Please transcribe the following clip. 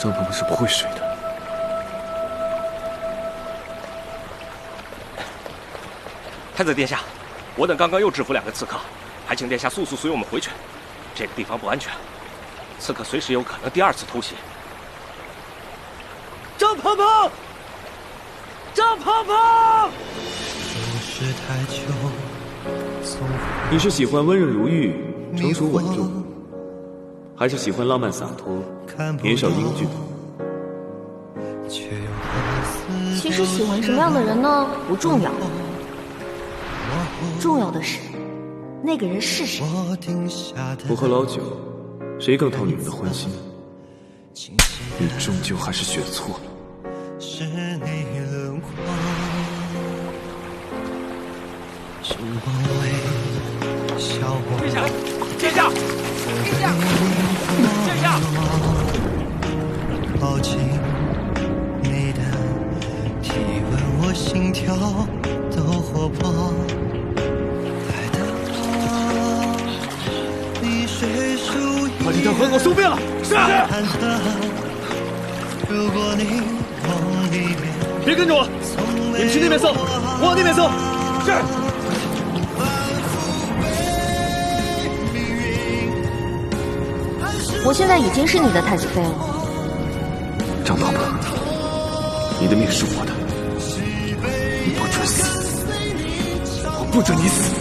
张婆婆是不会睡的。太子殿下，我等刚刚又制服2个刺客，还请殿下速速随我们回去。这个地方不安全，刺客随时有可能第2次偷袭。张婆婆，张婆婆！你是喜欢温润如玉、成熟稳重，还是喜欢浪漫洒脱、年少英俊？其实喜欢什么样的人呢，不重要，重要的是那个人是谁。不喝老酒，谁更讨女人的欢心？你终究还是选错了。是你轮廓，是我微笑过。殿下，殿下，殿下，殿下！靠近你的体温，我心跳都活泼。把这条河给我收遍了！是。别跟着我，你们去那边搜，我往那边搜。是。我现在已经是你的太子妃了。张婆婆，你的命是我的，你不准死，我不准你死。